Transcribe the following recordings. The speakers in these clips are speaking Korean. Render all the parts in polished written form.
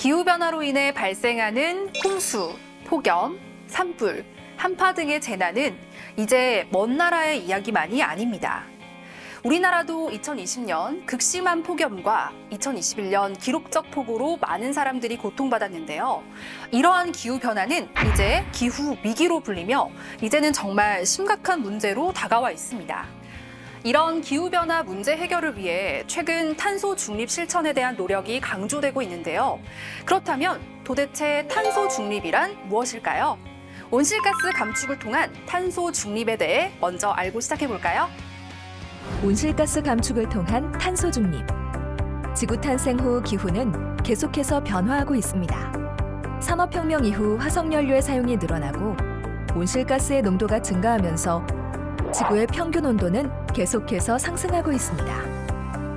기후변화로 인해 발생하는 홍수, 폭염, 산불, 한파 등의 재난은 이제 먼 나라의 이야기만이 아닙니다. 우리나라도 2020년 극심한 폭염과 2021년 기록적 폭우로 많은 사람들이 고통받았는데요. 이러한 기후변화는 이제 기후 위기로 불리며 이제는 정말 심각한 문제로 다가와 있습니다. 이런 기후변화 문제 해결을 위해 최근 탄소 중립 실천에 대한 노력이 강조되고 있는데요. 그렇다면 도대체 탄소 중립이란 무엇일까요? 온실가스 감축을 통한 탄소 중립에 대해 먼저 알고 시작해 볼까요? 온실가스 감축을 통한 탄소 중립. 지구 탄생 후 기후는 계속해서 변화하고 있습니다. 산업혁명 이후 화석연료의 사용이 늘어나고 온실가스의 농도가 증가하면서 지구의 평균 온도는 계속해서 상승하고 있습니다.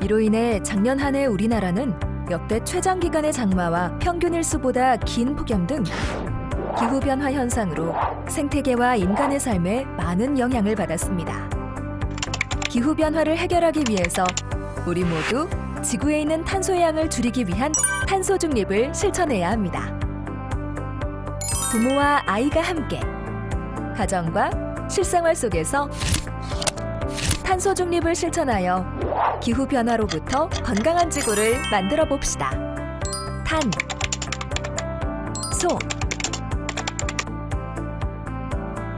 이로 인해 작년 한 해 우리나라는 역대 최장기간의 장마와 평균 일수보다 긴 폭염 등 기후변화 현상으로 생태계와 인간의 삶에 많은 영향을 받았습니다. 기후변화를 해결하기 위해서 우리 모두 지구에 있는 탄소의 양을 줄이기 위한 탄소 중립을 실천해야 합니다. 부모와 아이가 함께 가정과 실생활 속에서 탄소 중립을 실천하여 기후변화로부터 건강한 지구를 만들어 봅시다. 탄, 소,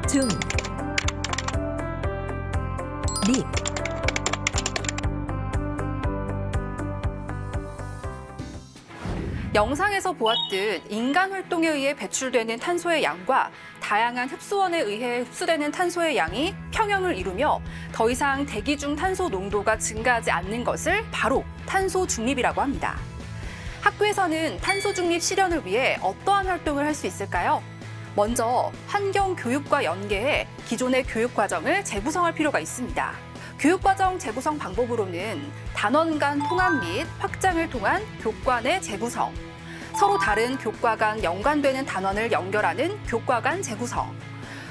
중, 립. 영상에서 보았듯 인간 활동에 의해 배출되는 탄소의 양과 다양한 흡수원에 의해 흡수되는 탄소의 양이 평형을 이루며 더 이상 대기 중 탄소 농도가 증가하지 않는 것을 바로 탄소 중립이라고 합니다. 학교에서는 탄소 중립 실현을 위해 어떠한 활동을 할 수 있을까요? 먼저 환경 교육과 연계해 기존의 교육 과정을 재구성할 필요가 있습니다. 교육과정 재구성 방법으로는 단원 간 통합 및 확장을 통한 교과 내 재구성, 서로 다른 교과 간 연관되는 단원을 연결하는 교과 간 재구성,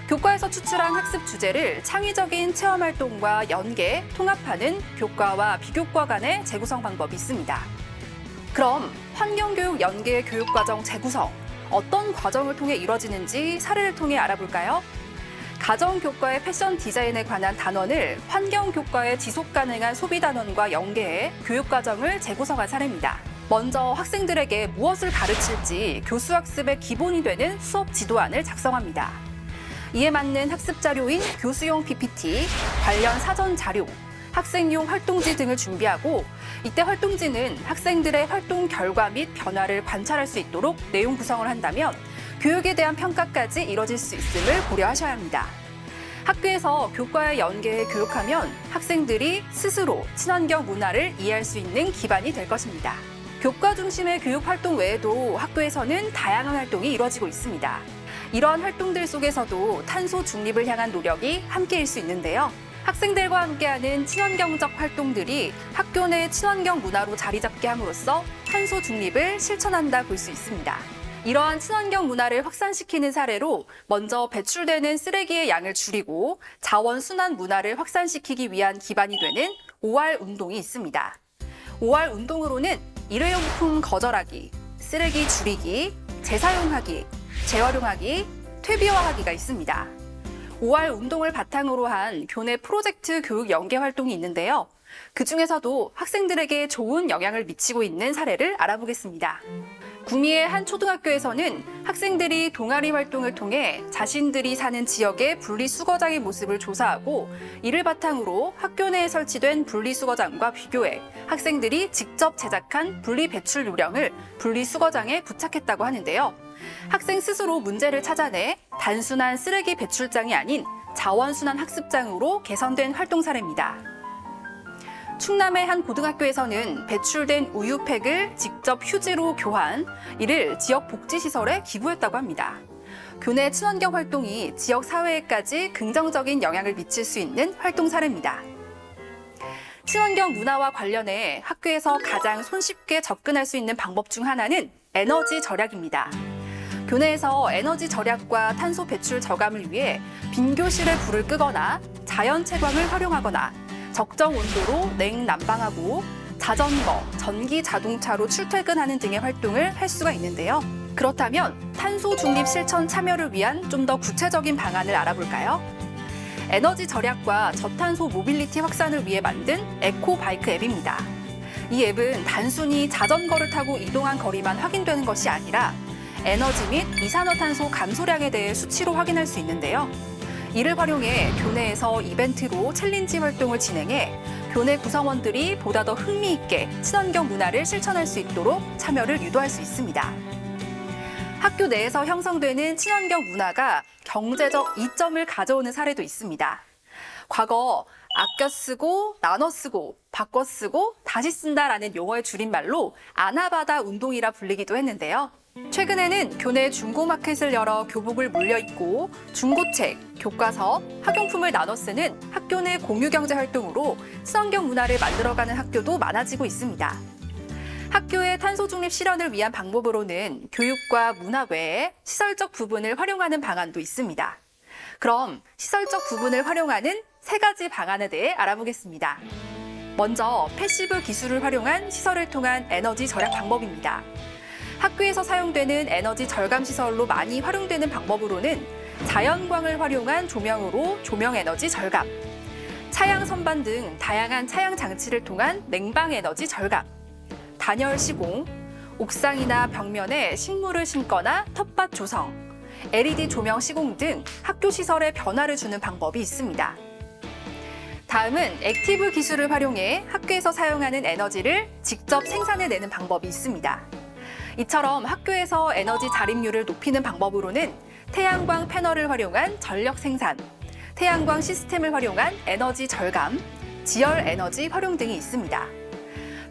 교과에서 추출한 학습 주제를 창의적인 체험 활동과 연계, 통합하는 교과와 비교과 간의 재구성 방법이 있습니다. 그럼 환경교육 연계 교육과정 재구성, 어떤 과정을 통해 이뤄지는지 사례를 통해 알아볼까요? 가정교과의 패션 디자인에 관한 단원을 환경교과의 지속가능한 소비 단원과 연계해 교육과정을 재구성한 사례입니다. 먼저 학생들에게 무엇을 가르칠지 교수학습의 기본이 되는 수업 지도안을 작성합니다. 이에 맞는 학습 자료인 교수용 PPT, 관련 사전 자료, 학생용 활동지 등을 준비하고 이때 활동지는 학생들의 활동 결과 및 변화를 관찰할 수 있도록 내용 구성을 한다면 교육에 대한 평가까지 이뤄질 수 있음을 고려하셔야 합니다. 학교에서 교과에 연계해 교육하면 학생들이 스스로 친환경 문화를 이해할 수 있는 기반이 될 것입니다. 교과 중심의 교육 활동 외에도 학교에서는 다양한 활동이 이루어지고 있습니다. 이러한 활동들 속에서도 탄소 중립을 향한 노력이 함께일 수 있는데요. 학생들과 함께하는 친환경적 활동들이 학교 내 친환경 문화로 자리 잡게 함으로써 탄소 중립을 실천한다 볼 수 있습니다. 이러한 친환경 문화를 확산시키는 사례로 먼저 배출되는 쓰레기의 양을 줄이고 자원 순환 문화를 확산시키기 위한 기반이 되는 5R 운동이 있습니다. 5R 운동으로는 일회용품 거절하기, 쓰레기 줄이기, 재사용하기, 재활용하기, 퇴비화하기가 있습니다. 5R 운동을 바탕으로 한 교내 프로젝트 교육 연계 활동이 있는데요. 그중에서도 학생들에게 좋은 영향을 미치고 있는 사례를 알아보겠습니다. 구미의 한 초등학교에서는 학생들이 동아리 활동을 통해 자신들이 사는 지역의 분리수거장의 모습을 조사하고 이를 바탕으로 학교 내에 설치된 분리수거장과 비교해 학생들이 직접 제작한 분리배출 요령을 분리수거장에 부착했다고 하는데요. 학생 스스로 문제를 찾아내 단순한 쓰레기 배출장이 아닌 자원순환 학습장으로 개선된 활동 사례입니다. 충남의 한 고등학교에서는 배출된 우유팩을 직접 휴지로 교환, 이를 지역 복지시설에 기부했다고 합니다. 교내 친환경 활동이 지역 사회에까지 긍정적인 영향을 미칠 수 있는 활동 사례입니다. 친환경 문화와 관련해 학교에서 가장 손쉽게 접근할 수 있는 방법 중 하나는 에너지 절약입니다. 교내에서 에너지 절약과 탄소 배출 저감을 위해 빈 교실에 불을 끄거나 자연 채광을 활용하거나 적정 온도로 냉난방하고 자전거, 전기 자동차로 출퇴근하는 등의 활동을 할 수가 있는데요. 그렇다면 탄소 중립 실천 참여를 위한 좀 더 구체적인 방안을 알아볼까요? 에너지 절약과 저탄소 모빌리티 확산을 위해 만든 에코바이크 앱입니다. 이 앱은 단순히 자전거를 타고 이동한 거리만 확인되는 것이 아니라 에너지 및 이산화탄소 감소량에 대해 수치로 확인할 수 있는데요. 이를 활용해 교내에서 이벤트로 챌린지 활동을 진행해 교내 구성원들이 보다 더 흥미있게 친환경 문화를 실천할 수 있도록 참여를 유도할 수 있습니다. 학교 내에서 형성되는 친환경 문화가 경제적 이점을 가져오는 사례도 있습니다. 과거 아껴 쓰고, 나눠 쓰고, 바꿔 쓰고, 다시 쓴다라는 용어의 줄임말로 아나바다 운동이라 불리기도 했는데요. 최근에는 교내 중고마켓을 열어 교복을 물려 입고 중고책, 교과서, 학용품을 나눠 쓰는 학교 내 공유경제 활동으로 친환경 문화를 만들어가는 학교도 많아지고 있습니다. 학교의 탄소 중립 실현을 위한 방법으로는 교육과 문화 외에 시설적 부분을 활용하는 방안도 있습니다. 그럼 시설적 부분을 활용하는 3가지 방안에 대해 알아보겠습니다. 먼저 패시브 기술을 활용한 시설을 통한 에너지 절약 방법입니다. 학교에서 사용되는 에너지 절감 시설로 많이 활용되는 방법으로는 자연광을 활용한 조명으로 조명 에너지 절감, 차양 선반 등 다양한 차양 장치를 통한 냉방 에너지 절감, 단열 시공, 옥상이나 벽면에 식물을 심거나 텃밭 조성, LED 조명 시공 등 학교 시설에 변화를 주는 방법이 있습니다. 다음은 액티브 기술을 활용해 학교에서 사용하는 에너지를 직접 생산해내는 방법이 있습니다. 이처럼 학교에서 에너지 자립률을 높이는 방법으로는 태양광 패널을 활용한 전력 생산, 태양광 시스템을 활용한 에너지 절감, 지열 에너지 활용 등이 있습니다.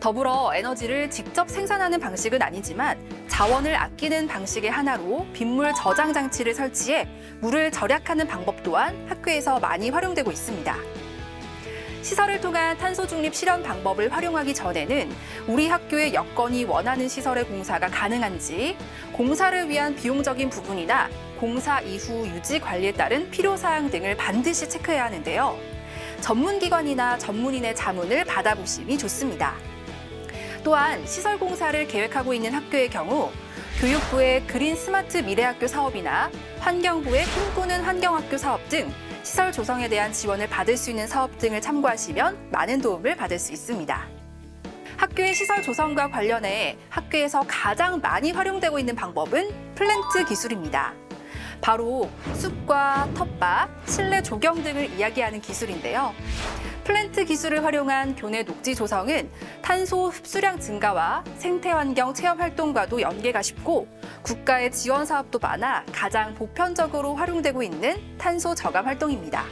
더불어 에너지를 직접 생산하는 방식은 아니지만 자원을 아끼는 방식의 하나로 빗물 저장 장치를 설치해 물을 절약하는 방법 또한 학교에서 많이 활용되고 있습니다. 시설을 통한 탄소 중립 실현 방법을 활용하기 전에는 우리 학교의 여건이 원하는 시설의 공사가 가능한지, 공사를 위한 비용적인 부분이나 공사 이후 유지 관리에 따른 필요사항 등을 반드시 체크해야 하는데요. 전문기관이나 전문인의 자문을 받아보심이 좋습니다. 또한 시설 공사를 계획하고 있는 학교의 경우 교육부의 그린 스마트 미래학교 사업이나 환경부의 꿈꾸는 환경학교 사업 등 시설 조성에 대한 지원을 받을 수 있는 사업 등을 참고하시면 많은 도움을 받을 수 있습니다. 학교의 시설 조성과 관련해 학교에서 가장 많이 활용되고 있는 방법은 플랜트 기술입니다. 바로 숲과 텃밭, 실내 조경 등을 이야기하는 기술인데요. 플랜트 기술을 활용한 교내 녹지 조성은 탄소 흡수량 증가와 생태환경 체험 활동과도 연계가 쉽고 국가의 지원 사업도 많아 가장 보편적으로 활용되고 있는 탄소 저감 활동입니다.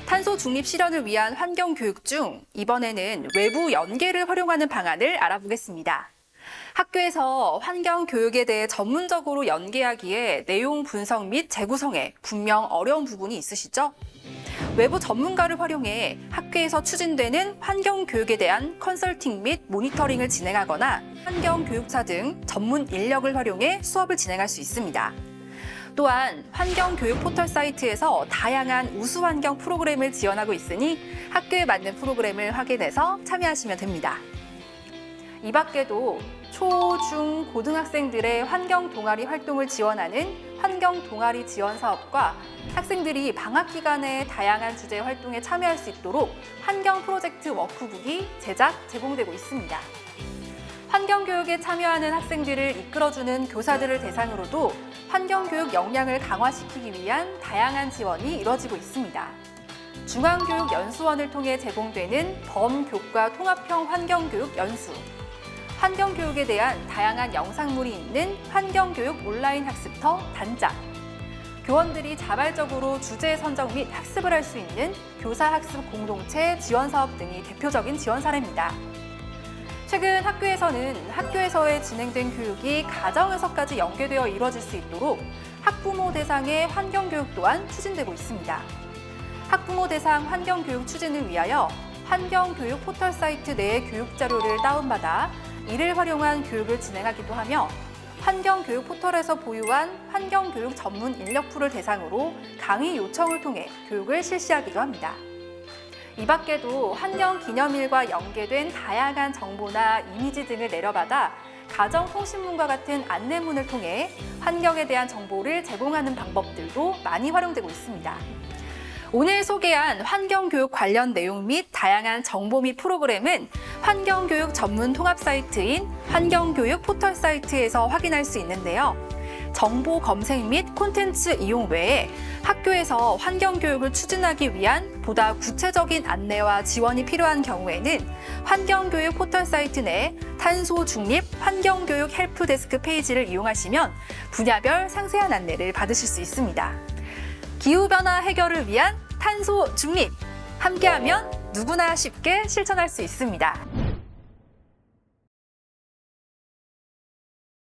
탄소 중립 실현을 위한 환경 교육 중 이번에는 외부 연계를 활용하는 방안을 알아보겠습니다. 학교에서 환경 교육에 대해 전문적으로 연계하기에 내용 분석 및 재구성에 분명 어려운 부분이 있으시죠? 외부 전문가를 활용해 학교에서 추진되는 환경 교육에 대한 컨설팅 및 모니터링을 진행하거나 환경 교육사 등 전문 인력을 활용해 수업을 진행할 수 있습니다. 또한 환경 교육 포털 사이트에서 다양한 우수 환경 프로그램을 지원하고 있으니 학교에 맞는 프로그램을 확인해서 참여하시면 됩니다. 이 밖에도 초, 중, 고등학생들의 환경 동아리 활동을 지원하는 환경 동아리 지원 사업과 학생들이 방학 기간에 다양한 주제 활동에 참여할 수 있도록 환경 프로젝트 워크북이 제공되고 있습니다. 환경 교육에 참여하는 학생들을 이끌어주는 교사들을 대상으로도 환경 교육 역량을 강화시키기 위한 다양한 지원이 이뤄지고 있습니다. 중앙교육연수원을 통해 제공되는 범교과 통합형 환경교육 연수, 환경교육에 대한 다양한 영상물이 있는 환경교육 온라인 학습터 단짝, 교원들이 자발적으로 주제 선정 및 학습을 할 수 있는 교사학습 공동체 지원 사업 등이 대표적인 지원 사례입니다. 최근 학교에서는 학교에서의 진행된 교육이 가정에서까지 연계되어 이루어질 수 있도록 학부모 대상의 환경교육 또한 추진되고 있습니다. 학부모 대상 환경교육 추진을 위하여 환경교육 포털 사이트 내의 교육 자료를 다운받아 이를 활용한 교육을 진행하기도 하며 환경교육 포털에서 보유한 환경교육 전문 인력풀을 대상으로 강의 요청을 통해 교육을 실시하기도 합니다. 이 밖에도 환경기념일과 연계된 다양한 정보나 이미지 등을 내려받아 가정통신문과 같은 안내문을 통해 환경에 대한 정보를 제공하는 방법들도 많이 활용되고 있습니다. 오늘 소개한 환경교육 관련 내용 및 다양한 정보 및 프로그램은 환경교육 전문 통합 사이트인 환경교육 포털 사이트에서 확인할 수 있는데요. 정보 검색 및 콘텐츠 이용 외에 학교에서 환경교육을 추진하기 위한 보다 구체적인 안내와 지원이 필요한 경우에는 환경교육 포털 사이트 내 탄소 중립 환경교육 헬프데스크 페이지를 이용하시면 분야별 상세한 안내를 받으실 수 있습니다. 기후변화 해결을 위한 탄소 중립! 함께하면 누구나 쉽게 실천할 수 있습니다.